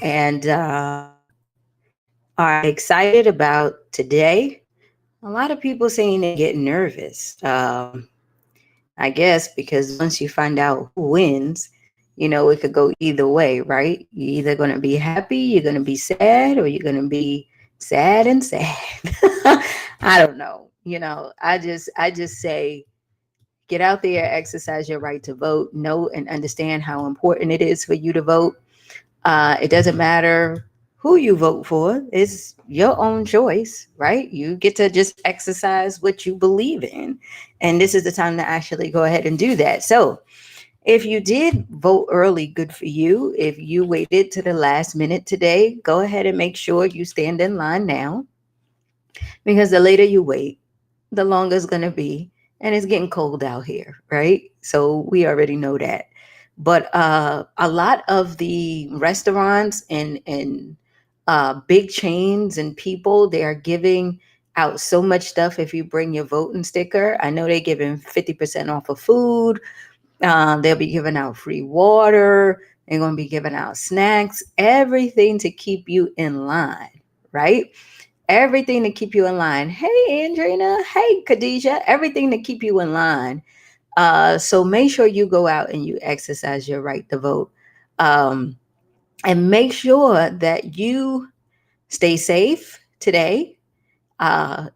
and are excited about today. A lot of people saying they get nervous. I guess because once you find out who wins, it could go either way, right? You're either going to be happy, you're going to be sad, or you're going to be sad and sad. I don't know. I just say get out there, exercise your right to vote, know and understand how important it is for you to vote. It doesn't matter who you vote for, it's your own choice, right? You get to just exercise what you believe in. And this is the time to actually go ahead and do that. So, if you did vote early, good for you. If you waited to the last minute today, go ahead and make sure you stand in line now, because the later you wait, the longer it's going to be. And it's getting cold out here, right? So we already know that. But a lot of the restaurants and big chains and people, they are giving out so much stuff if you bring your voting sticker. I know they're giving 50% off of food. They'll be giving out free water. They're going to be giving out snacks, everything to keep you in line, right? Everything to keep you in line. Hey, Andrina. Hey, Khadijah. Everything to keep you in line. So make sure you go out and you exercise your right to vote. Um, and make sure that you stay safe today.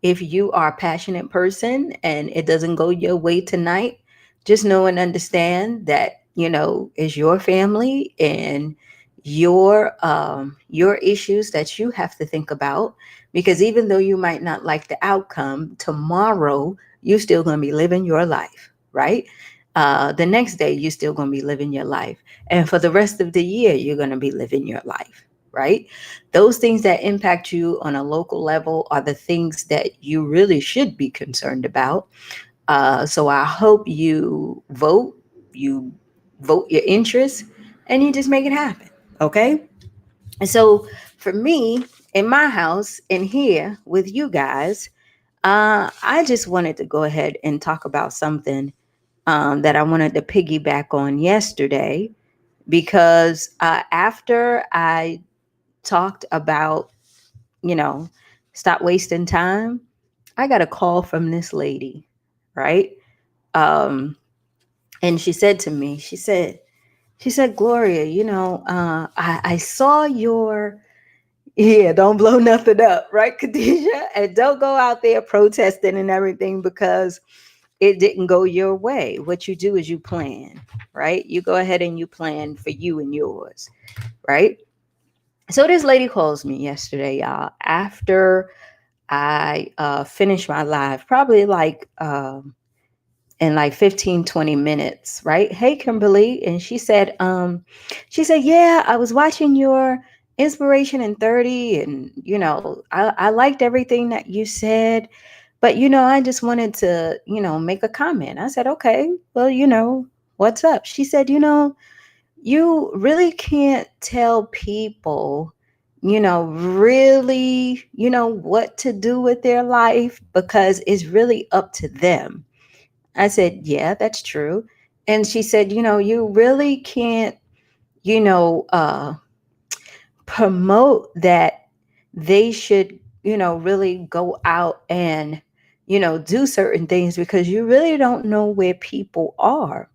If you are a passionate person and it doesn't go your way tonight, just know and understand that it's your family and your issues that you have to think about. Because even though you might not like the outcome, tomorrow you're still going to be living your life, right? The next day you're still going to be living your life, and for the rest of the year you're going to be living your life, right? Those things that impact you on a local level are the things that you really should be concerned about. So I hope you vote your interest, and you just make it happen. Okay. And so for me, in my house, in here with you guys, I just wanted to go ahead and talk about something that I wanted to piggyback on yesterday, because after I talked about you know, stop wasting time, I got a call from this lady, right? Um, and she said to me, she said, Gloria, I saw your, yeah, don't blow nothing up, right, Khadijah? And don't go out there protesting and everything because it didn't go your way. What you do is you plan, right? You go ahead and you plan for you and yours, right? So this lady calls me yesterday, y'all, after I finished my live, probably like in like 15, 20 minutes, right? Hey, Kimberly. And she said, yeah, I was watching your Inspiration in 30, and, I liked everything that you said. But, I just wanted to, make a comment. I said, okay, well, what's up? She said, you really can't tell people, really, what to do with their life, because it's really up to them. I said, yeah, that's true. And she said, you really can't, you know, uh, promote that they should, really go out and, do certain things, because you really don't know where people are.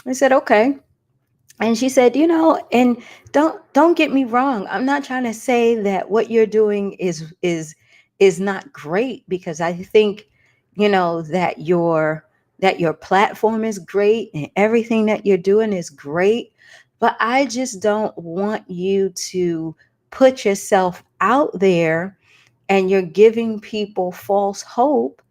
I said, okay. And she said, and don't get me wrong, I'm not trying to say that what you're doing is not great, because I think, that your platform is great and everything that you're doing is great. But I just don't want you to put yourself out there and you're giving people false hope,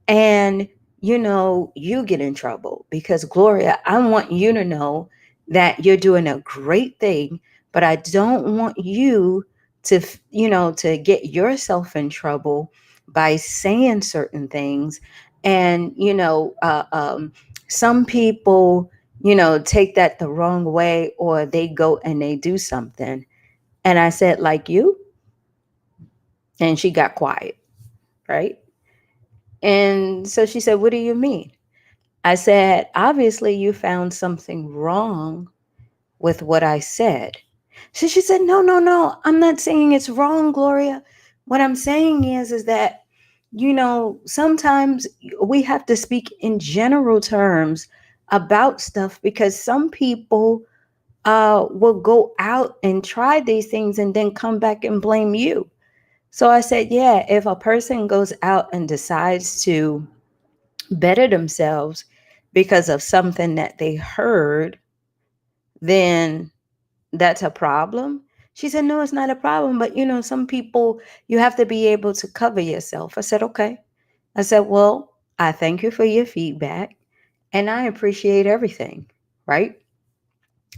and you get in trouble. Because, Gloria, I want you to know that you're doing a great thing, but I don't want you to get yourself in trouble by saying certain things. And some people take that the wrong way, or they go and they do something. And I said, like you. And she got quiet, right? And so she said, what do you mean? I said, obviously, you found something wrong with what I said. So she said, no, no, no, I'm not saying it's wrong, Gloria. What I'm saying is that, sometimes we have to speak in general terms about stuff because some people will go out and try these things and then come back and blame you. So I said, yeah, if a person goes out and decides to better themselves because of something that they heard, then that's a problem. She said, no, it's not a problem. But, some people, you have to be able to cover yourself. I said, okay. I said, well, I thank you for your feedback and I appreciate everything. Right.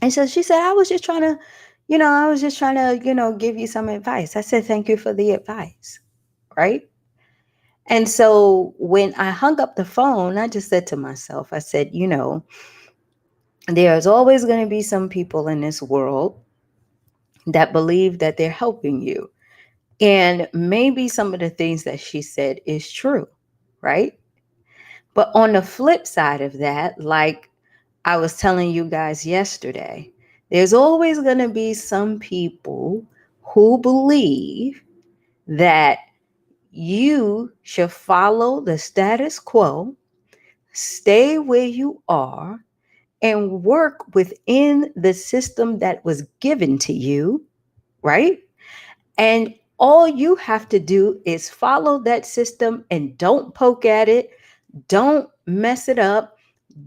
And so she said, I was just trying to, give you some advice. I said, thank you for the advice. Right. And so when I hung up the phone, I just said to myself, I said, there's always going to be some people in this world that believe that they're helping you. And maybe some of the things that she said is true, right? But on the flip side of that, like I was telling you guys yesterday, there's always going to be some people who believe that you should follow the status quo, stay where you are, and work within the system that was given to you, right? And all you have to do is follow that system and don't poke at it, don't mess it up,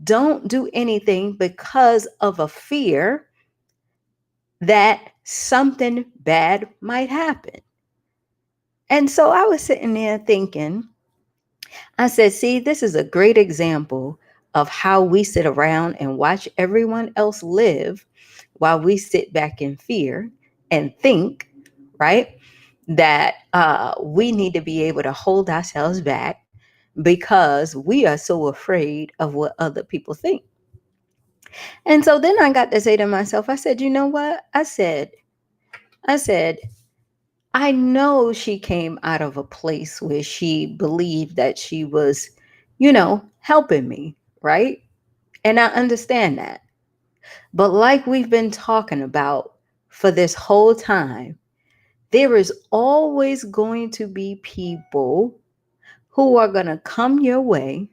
don't do anything because of a fear that something bad might happen. And so I was sitting there thinking, I said, see, this is a great example of how we sit around and watch everyone else live while we sit back in fear and think, right, that we need to be able to hold ourselves back because we are so afraid of what other people think. And so then I got to say to myself, I said, you know what? I said, I know she came out of a place where she believed that she was, helping me, right? And I understand that. But like we've been talking about for this whole time, there is always going to be people who are going to come your way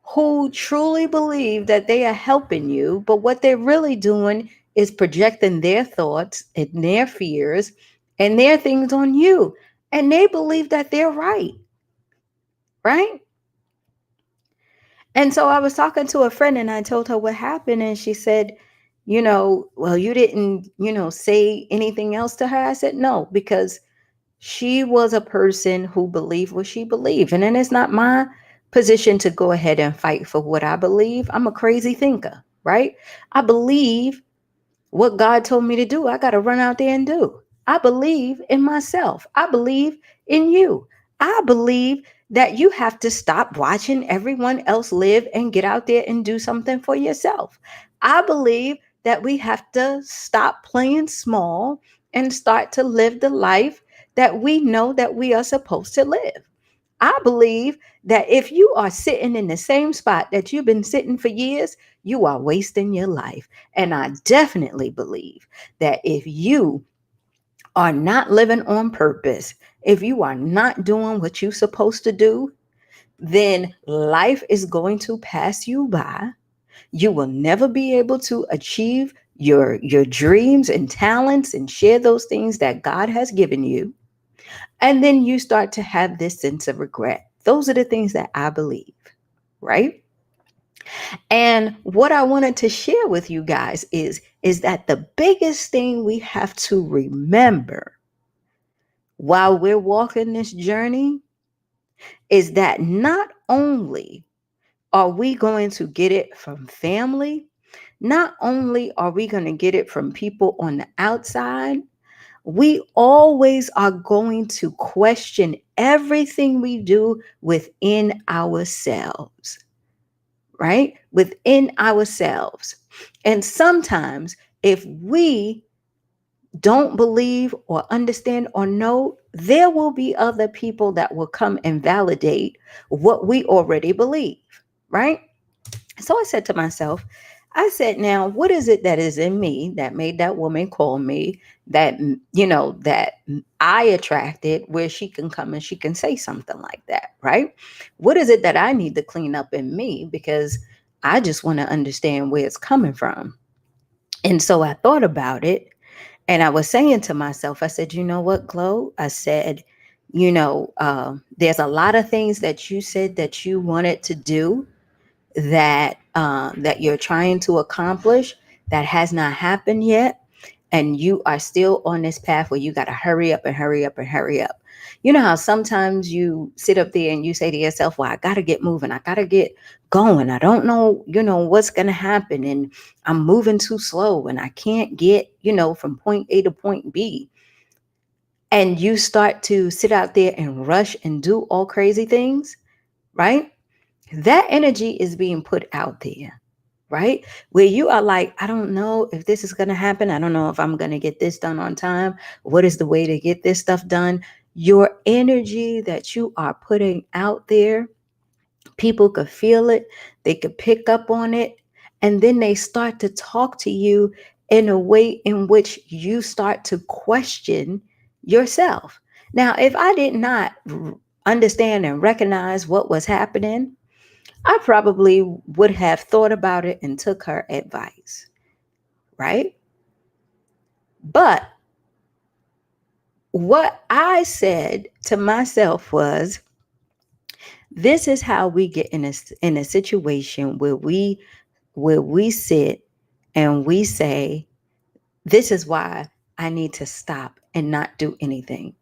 who truly believe that they are helping you, but what they're really doing is projecting their thoughts and their fears and their things on you. And they believe that they're right, right? And so I was talking to a friend and I told her what happened. And she said, well, you didn't, say anything else to her. I said, no, because she was a person who believed what she believed. And then it's not my position to go ahead and fight for what I believe. I'm a crazy thinker, right? I believe what God told me to do. I got to run out there and do. I believe in myself. I believe in you. I believe that you have to stop watching everyone else live and get out there and do something for yourself. I believe that we have to stop playing small and start to live the life that we know that we are supposed to live. I believe that if you are sitting in the same spot that you've been sitting for years, you are wasting your life. And I definitely believe that if you are not living on purpose, if you are not doing what you're supposed to do, then life is going to pass you by. You will never be able to achieve your dreams and talents and share those things that God has given you. And then you start to have this sense of regret. Those are the things that I believe, right? And what I wanted to share with you guys is that the biggest thing we have to remember while we're walking this journey is that not only are we going to get it from family, not only are we going to get it from people on the outside, we always are going to question everything we do within ourselves, right? Within ourselves. And sometimes, if we don't believe or understand or know, there will be other people that will come and validate what we already believe, right? So I said to myself, I said, now, what is it that is in me that made that woman call me, that, that I attracted, where she can come and she can say something like that, right? What is it that I need to clean up in me? Because I just want to understand where it's coming from. And so I thought about it, and I was saying to myself, I said, you know what, Glow? I said, there's a lot of things that you said that you wanted to do, that you're trying to accomplish, that has not happened yet, and you are still on this path where you got to hurry up and hurry up and hurry up. You know how sometimes you sit up there and you say to yourself, well, I got to get moving, I got to get going, I don't know, what's going to happen, and I'm moving too slow and I can't get, from point A to point B. And you start to sit out there and rush and do all crazy things, right? That energy is being put out there, right? Where you are like, I don't know if this is going to happen. I don't know if I'm going to get this done on time. What is the way to get this stuff done? Your energy that you are putting out there, people could feel it, they could pick up on it, and then they start to talk to you in a way in which you start to question yourself. Now, if I did not understand and recognize what was happening, I probably would have thought about it and took her advice, right? But what I said to myself was, this is how we get in a situation where we sit and we say, this is why I need to stop and not do anything,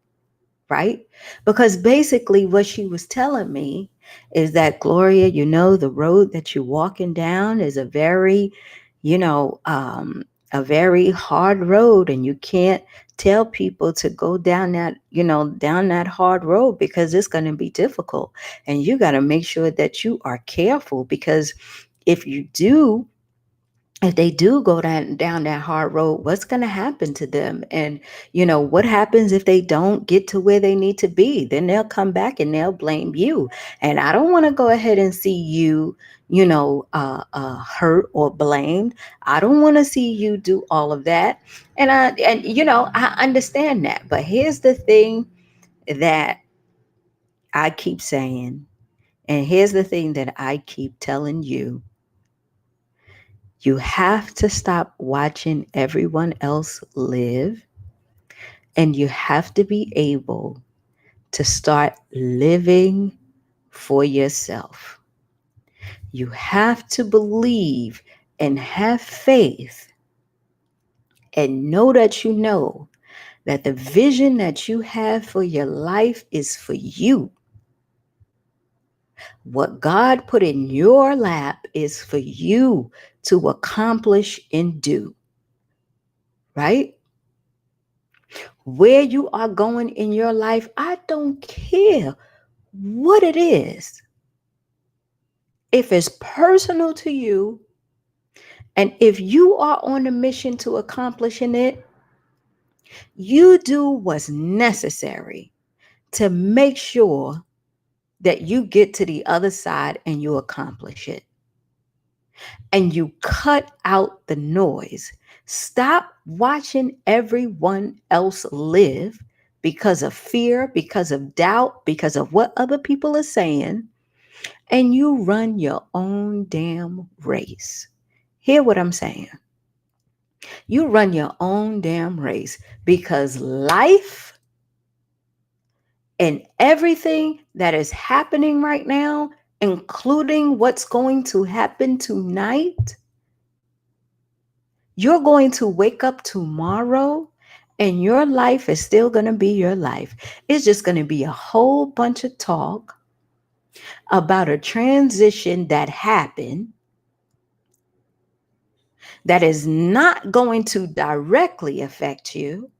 right? Because basically what she was telling me is that, Gloria, the road that you're walking down is you know, um, a very hard road, and you can't tell people to go down that hard road, because it's going to be difficult. And you got to make sure that you are careful, because if you do if they do go down that hard road, what's going to happen to them? And, what happens if they don't get to where they need to be? Then they'll come back and they'll blame you. And I don't want to go ahead and see you, hurt or blamed. I don't want to see you do all of that. And I understand that. But here's the thing that I keep saying, and here's the thing that I keep telling you. You have to stop watching everyone else live, and you have to be able to start living for yourself. You have to believe and have faith and know that the vision that you have for your life is for you. What God put in your lap is for you to accomplish and do, right? Where you are going in your life, I don't care what it is. If it's personal to you, and if you are on a mission to accomplishing it, you do what's necessary to make sure that you get to the other side and you accomplish it. And you cut out the noise. Stop watching everyone else live because of fear, because of doubt, because of what other people are saying, and you run your own damn race. Hear what I'm saying? You run your own damn race, because life and everything that is happening right now, including what's going to happen tonight, you're going to wake up tomorrow and your life is still going to be your life. It's just going to be a whole bunch of talk about a transition that happened that is not going to directly affect you,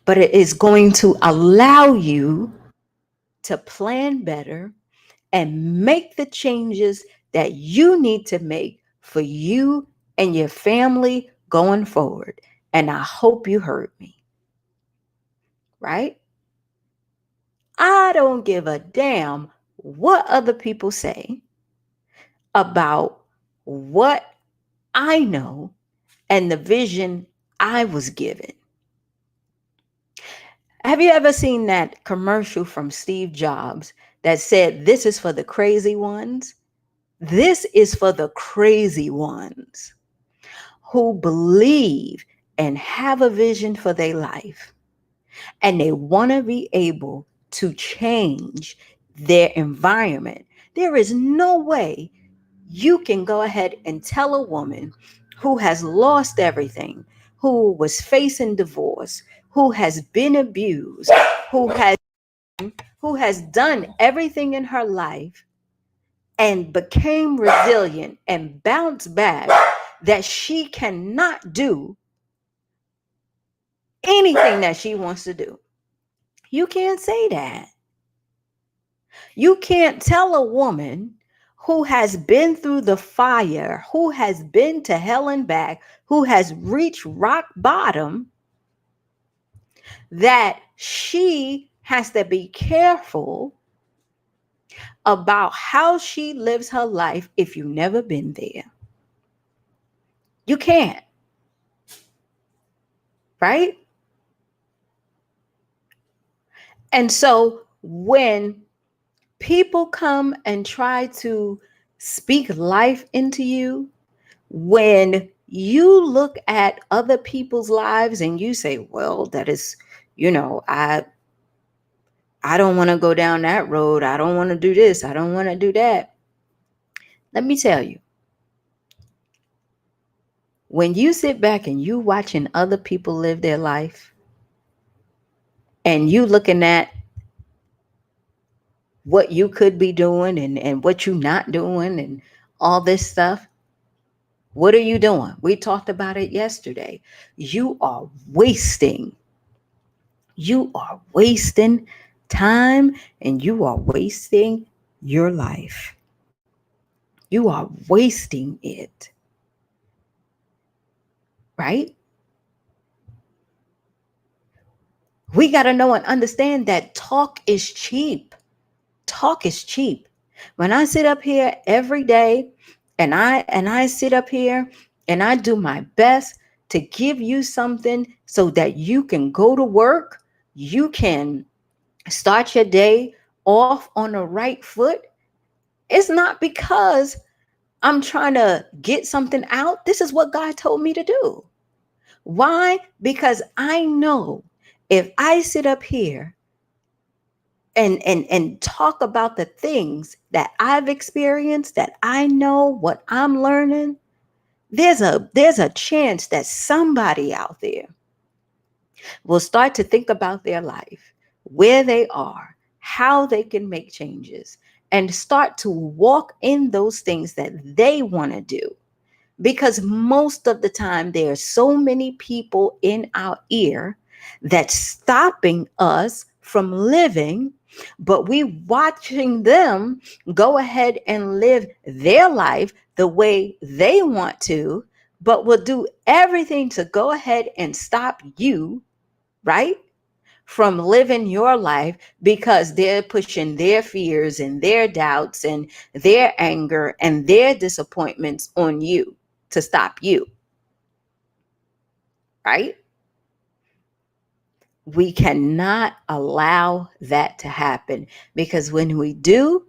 but it is going to allow you to plan better and make the changes that you need to make for you and your family going forward. And I hope you heard me, right? I don't give a damn what other people say about what I know and the vision I was given. Have you ever seen that commercial from Steve Jobs that said, "This is for the crazy ones"? This is for the crazy ones who believe and have a vision for their life, and they want to be able to change their environment. There is no way you can go ahead and tell a woman who has lost everything, who was facing divorce, who has been abused, who has who has done everything in her life and became resilient and bounced back, that she cannot do anything that she wants to do. You can't say that. You can't tell a woman who has been through the fire, who has been to hell and back, who has reached rock bottom, that she has to be careful about how she lives her life if you've never been there. You can't, right? And so when people come and try to speak life into you, when you look at other people's lives and you say, well, that is, I don't want to go down that road. I don't want to do this. I don't want to do that. Let me tell you, when you sit back and you watching other people live their life and you looking at what you could be doing and what you're not doing and all this stuff, what are you doing? We talked about it yesterday. You are wasting. You are wasting time and you are wasting your life. You are wasting it. Right? We got to know and understand that talk is cheap. Talk is cheap. When I sit up here every day and I sit up here and I do my best to give you something so that you can go to work, you can start your day off on the right foot, it's not because I'm trying to get something out. This is what God told me to do. Why? Because I know if I sit up here and talk about the things that I've experienced, that I know what I'm learning, there's a chance that somebody out there will start to think about their life, where they are, how they can make changes, and start to walk in those things that they want to do. Because most of the time, there are so many people in our ear that's stopping us from living, but we watching them go ahead and live their life the way they want to, but will do everything to go ahead and stop you, right, from living your life because they're pushing their fears and their doubts and their anger and their disappointments on you to stop you, right? We cannot allow that to happen, because when we do,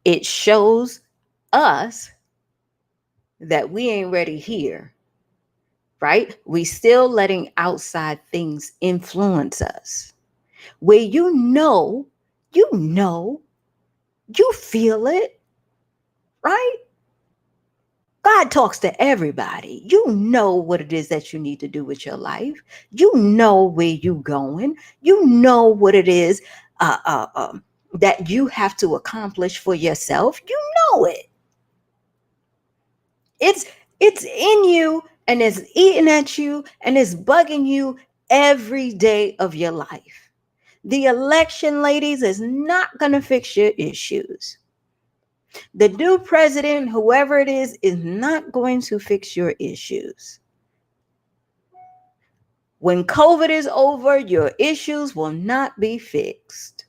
it shows us that we ain't ready here, right? We still letting outside things influence us. Where you you feel it, right? God talks to everybody. You know what it is that you need to do with your life. You know where you going. You know what it is that you have to accomplish for yourself. You know it. It's it's in you and it's eating at you and it's bugging you every day of your life. The election, ladies, is not going to fix your issues. The new president, whoever it is not going to fix your issues. When COVID is over, your issues will not be fixed.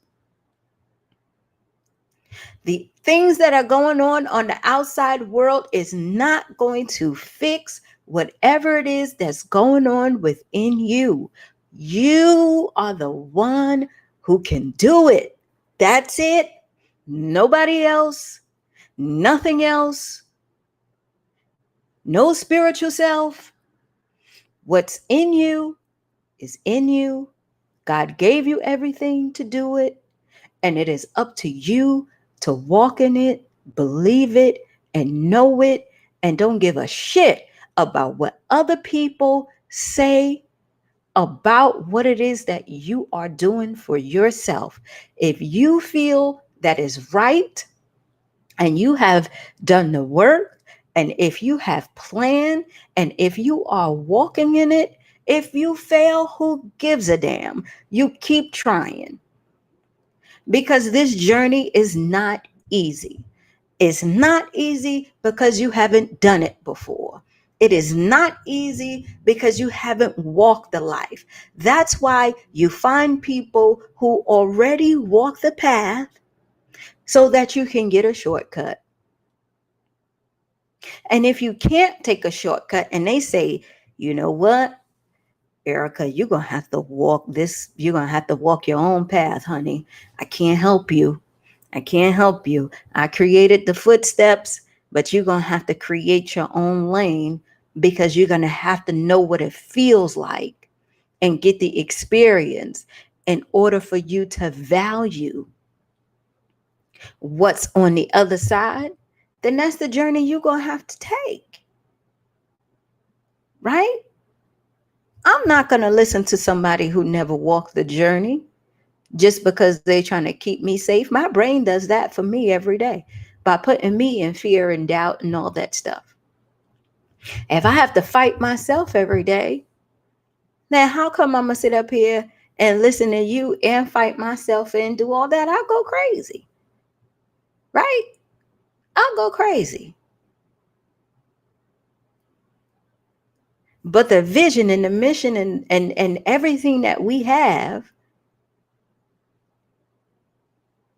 The things that are going on the outside world is not going to fix whatever it is that's going on within you. You are the one who can do it. That's it. Nobody else, nothing else, no spiritual self. What's in you is in you. God gave you everything to do it, and it is up to you to walk in it, believe it, and know it, and don't give a shit about what other people say about what it is that you are doing for yourself. If you feel that is right and you have done the work, and if you have planned, and if you are walking in it, if you fail, who gives a damn? You keep trying, because this journey is not easy. It's not easy because you haven't done it before. It is not easy because you haven't walked the life. That's why you find people who already walk the path so that you can get a shortcut. And if you can't take a shortcut and they say, you know what, Erica, you're going to have to walk this, you're going to have to walk your own path, honey. I can't help you. I can't help you. I created the footsteps, but you're going to have to create your own lane, because you're going to have to know what it feels like and get the experience in order for you to value what's on the other side. Then that's the journey you're going to have to take, right? I'm not going to listen to somebody who never walked the journey just because they're trying to keep me safe. My brain does that for me every day by putting me in fear and doubt and all that stuff. If I have to fight myself every day, then how come I'm going to sit up here and listen to you and fight myself and do all that? I'll go crazy, right? I'll go crazy. But the vision and the mission and everything that we have,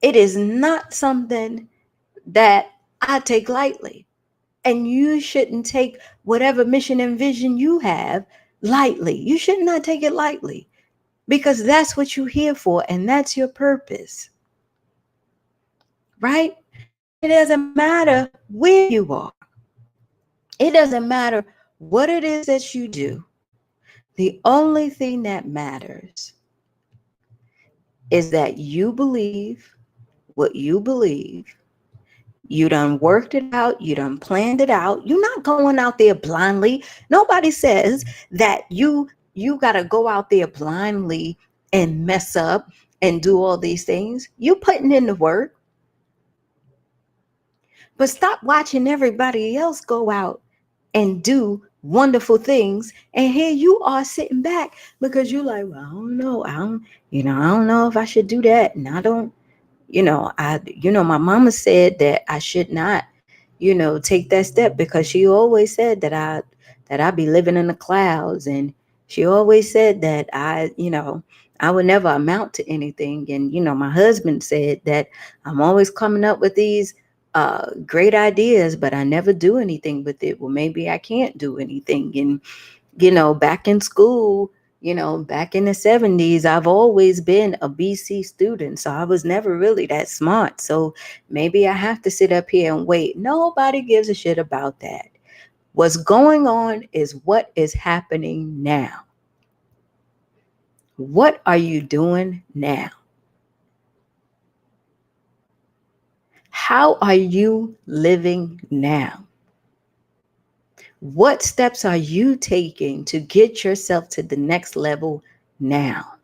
it is not something that I take lightly. And you shouldn't take whatever mission and vision you have lightly. You should not take it lightly, because that's what you're here for and that's your purpose, right? It doesn't matter where you are. It doesn't matter what it is that you do. The only thing that matters is that you believe what you believe. You done worked it out. You done planned it out. You're not going out there blindly. Nobody says that you got to go out there blindly and mess up and do all these things. You putting in the work. But stop watching everybody else go out and do wonderful things, and here you are sitting back because you're like, well, I don't know. I don't know if I should do that. And I don't, my mama said that I should not, take that step, because she always said that I be living in the clouds, and she always said that I would never amount to anything. And my husband said that I'm always coming up with these great ideas, but I never do anything with it. Well, maybe I can't do anything. And back in school, back in the 70s, I've always been a BC student. So I was never really that smart. So maybe I have to sit up here and wait. Nobody gives a shit about that. What's going on is what is happening now. What are you doing now? How are you living now? What steps are you taking to get yourself to the next level now?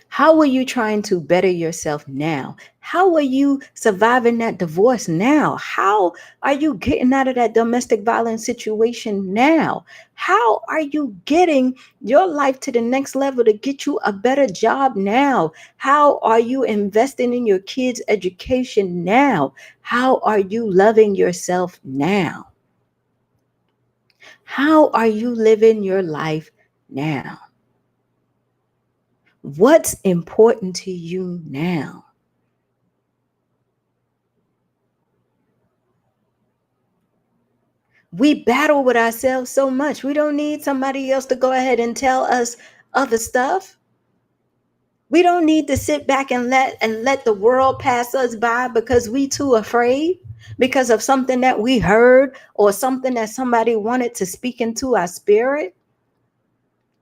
How are you trying to better yourself now? How are you surviving that divorce now? How are you getting out of that domestic violence situation now? How are you getting your life to the next level to get you a better job now? How are you investing in your kids' education now? How are you loving yourself now? How are you living your life now? What's important to you now? We battle with ourselves so much. We don't need somebody else to go ahead and tell us other stuff. We don't need to sit back and let the world pass us by because we too afraid because of something that we heard or something that somebody wanted to speak into our spirit.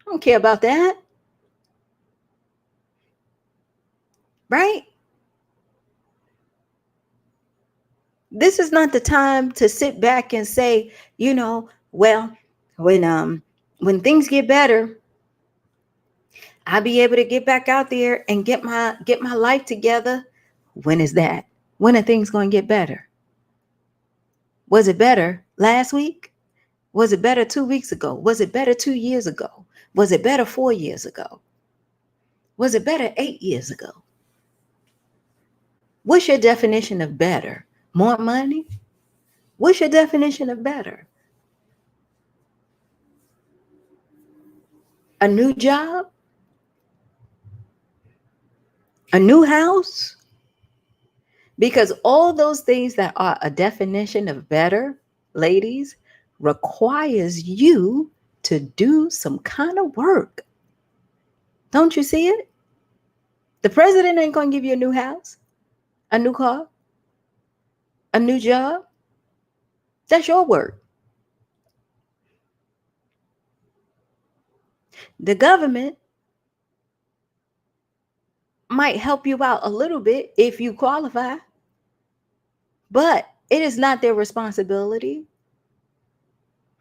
I don't care about that. Right? This is not the time to sit back and say, well, when things get better, I'll be able to get back out there and get my life together. When is that? When are things going to get better? Was it better last week? Was it better 2 weeks ago? Was it better 2 years ago? Was it better 4 years ago? Was it better 8 years ago? What's your definition of better? More money? What's your definition of better? A new job? A new house? Because all those things that are a definition of better, ladies, requires you to do some kind of work. Don't you see it? The president ain't going to give you a new house, a new car, a new job. That's your work. The government might help you out a little bit if you qualify, but it is not their responsibility,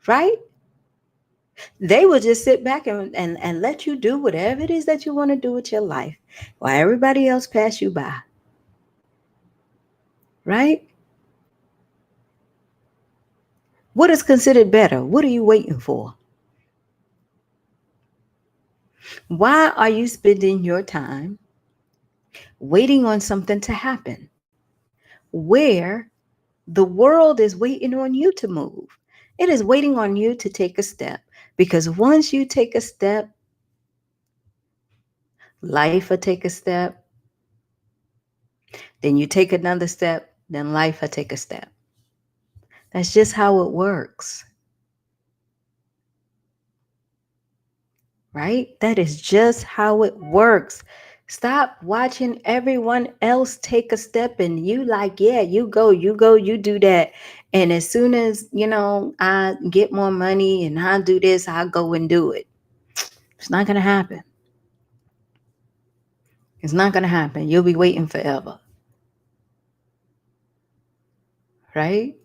right? They will just sit back and let you do whatever it is that you want to do with your life while everybody else pass you by, right? What is considered better? What are you waiting for? Why are you spending your time waiting on something to happen where the world is waiting on you to move? It is waiting on you to take a step, because once you take a step, life will take a step, then you take another step, then life will take a step. That's just how it works, right? That is just how it works. Stop watching everyone else take a step and you like, yeah, you go, you do that. And as soon as, I get more money and I do this, I'll go and do it. It's not going to happen. It's not going to happen. You'll be waiting forever. Right?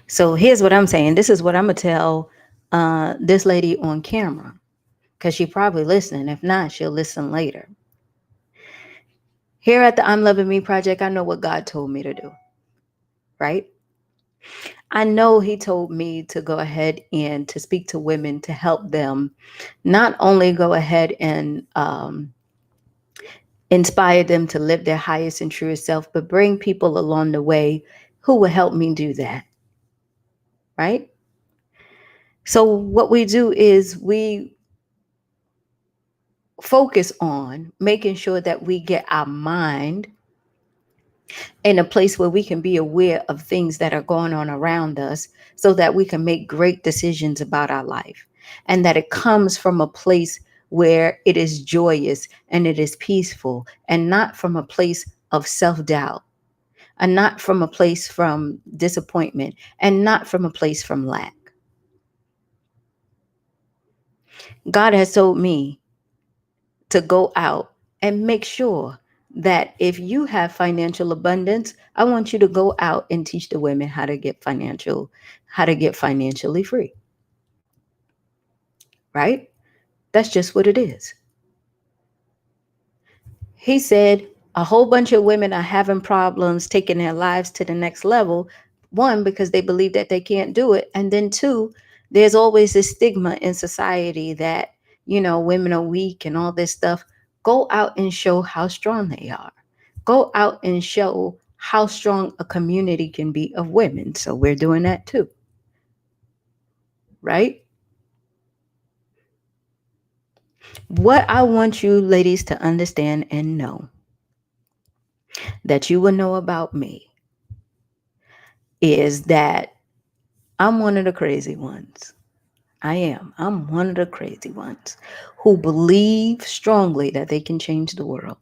So here's what I'm saying. This is what I'm going to tell this lady on camera, because she probably listening. If not, she'll listen later. Here at the I'm Loving Me Project, I know what God told me to do, right? I know He told me to go ahead and to speak to women to help them not only go ahead and inspire them to live their highest and truest self, but bring people along the way who will help me do that, right? So what we do is we focus on making sure that we get our mind in a place where we can be aware of things that are going on around us so that we can make great decisions about our life, and that it comes from a place where it is joyous and it is peaceful, and not from a place of self-doubt, and not from a place from disappointment, and not from a place from lack. God has told me to go out and make sure that if you have financial abundance, I want you to go out and teach the women how to get financially free. Right? That's just what it is. He said a whole bunch of women are having problems taking their lives to the next level. One, because they believe that they can't do it. And then two, there's always this stigma in society that, women are weak and all this stuff. Go out and show how strong they are. Go out and show how strong a community can be of women. So we're doing that too. Right? What I want you ladies to understand and know, that you will know about me, is that I'm one of the crazy ones. I am. I'm one of the crazy ones who believe strongly that they can change the world.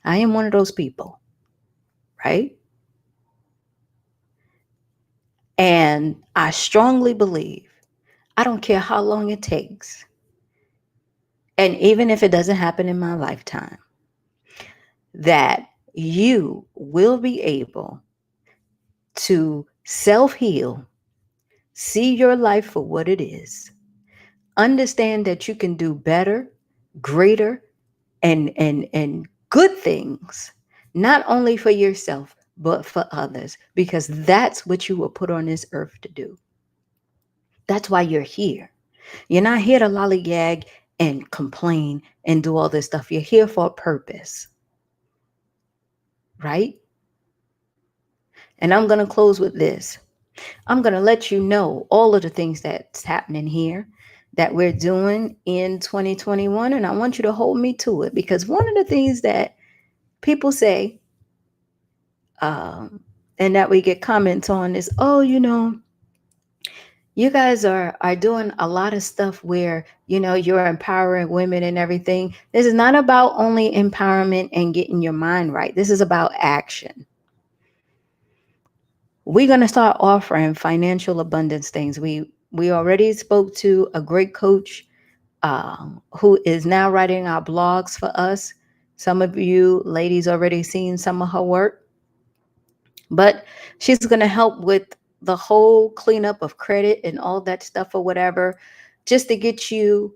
I am one of those people, right? And I strongly believe, I don't care how long it takes, and even if it doesn't happen in my lifetime, that you will be able to self heal, see your life for what it is, understand that you can do better, greater, and good things, not only for yourself but for others, because that's what you were put on this earth to do. That's why you're here. You're not here to lollygag and complain and do all this stuff. You're here for a purpose, right? And I'm going to close with this. I'm going to let you know all of the things that's happening here that we're doing in 2021. And I want you to hold me to it, because one of the things that people say, um, and that we get comments on is, oh, you guys are doing a lot of stuff where you're empowering women and everything. This is not about only empowerment and getting your mind right. This is about action. We're going to start offering financial abundance things. We already spoke to a great coach, who is now writing our blogs for us. Some of you ladies already seen some of her work, but she's going to help with the whole cleanup of credit and all that stuff or whatever, just to get you,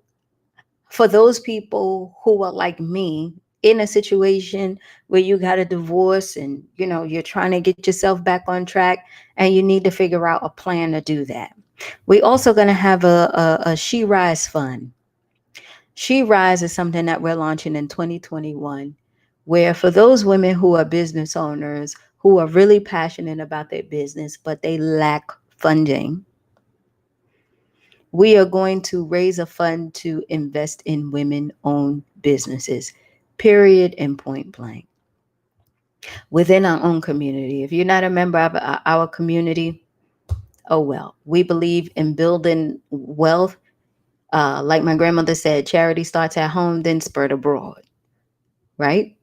for those people who are like me, in a situation where you got a divorce and you're trying to get yourself back on track, and you need to figure out a plan to do that. We also going to have a She Rise fund. She Rise is something that we're launching in 2021, where for those women who are business owners, who are really passionate about their business but they lack funding, we are going to raise a fund to invest in women-owned businesses, period and point blank, within our own community. If you're not a member of our community, oh well. We believe in building wealth. Like my grandmother said, charity starts at home, then spread abroad, right?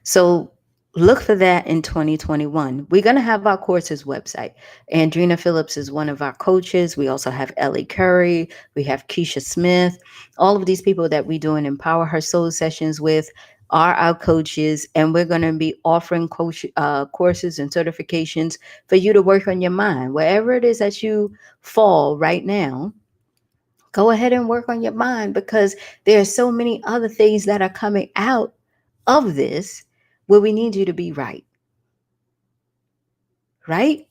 So look for that in 2021. We're going to have our courses website. Andrina Phillips is one of our coaches. We also have Ellie Curry. We have Keisha Smith. All of these people that we do an Empower Her Soul sessions with are our coaches. And we're going to be offering courses and certifications for you to work on your mind. Wherever it is that you fall right now, go ahead and work on your mind, because there are so many other things that are coming out of this where we need you to be right. Right?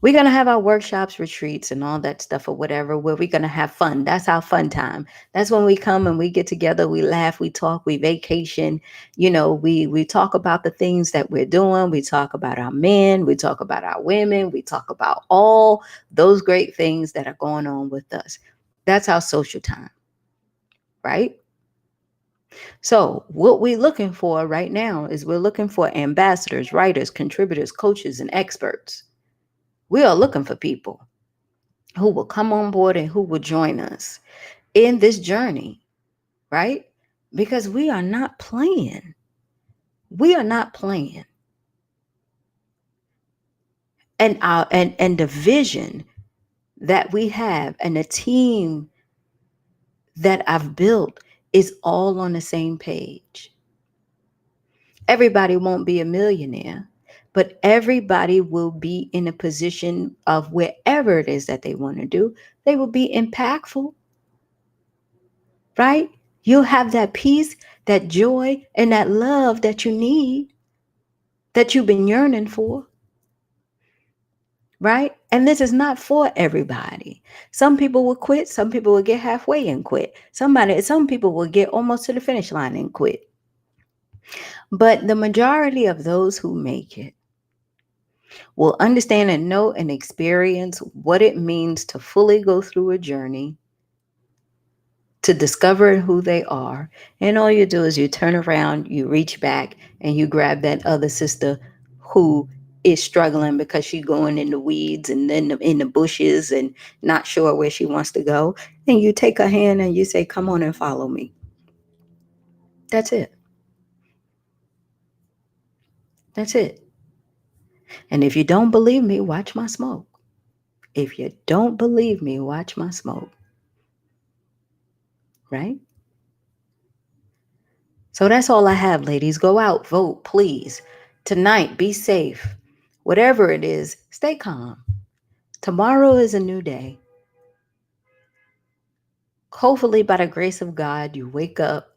We're going to have our workshops, retreats, and all that stuff or whatever, where we're going to have fun. That's our fun time. That's when we come and we get together, we laugh, we talk, we vacation. We talk about the things that we're doing. We talk about our men. We talk about our women. We talk about all those great things that are going on with us. That's our social time. Right? So what we're looking for right now is we're looking for ambassadors, writers, contributors, coaches, and experts. We are looking for people who will come on board and who will join us in this journey, right? Because we are not playing. We are not playing. And the vision that we have and the team that I've built is all on the same page. Everybody won't be a millionaire, but everybody will be in a position of wherever it is that they want to do, they will be impactful, right? You'll have that peace, that joy, and that love that you need, that you've been yearning for, right? And this is not for everybody. Some people will quit. Some people will get halfway and quit. Some people will get almost to the finish line and quit. But the majority of those who make it will understand and know and experience what it means to fully go through a journey, to discover who they are. And all you do is you turn around, you reach back, and you grab that other sister who is struggling because she's going in the weeds and then in the bushes and not sure where she wants to go, then you take her hand and you say, come on and follow me. That's it. That's it. And if you don't believe me, watch my smoke. If you don't believe me, watch my smoke. Right? So that's all I have, ladies. Go out, vote, please. Tonight, be safe. Whatever it is, stay calm. Tomorrow is a new day. Hopefully, by the grace of God, you wake up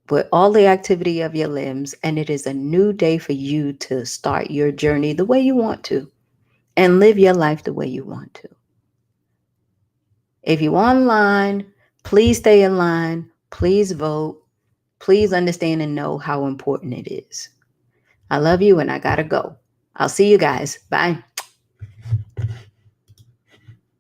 with all the activity of your limbs, and it is a new day for you to start your journey the way you want to and live your life the way you want to. If you're online, please stay in line. Please vote. Please understand and know how important it is. I love you and I gotta go. I'll see you guys. Bye.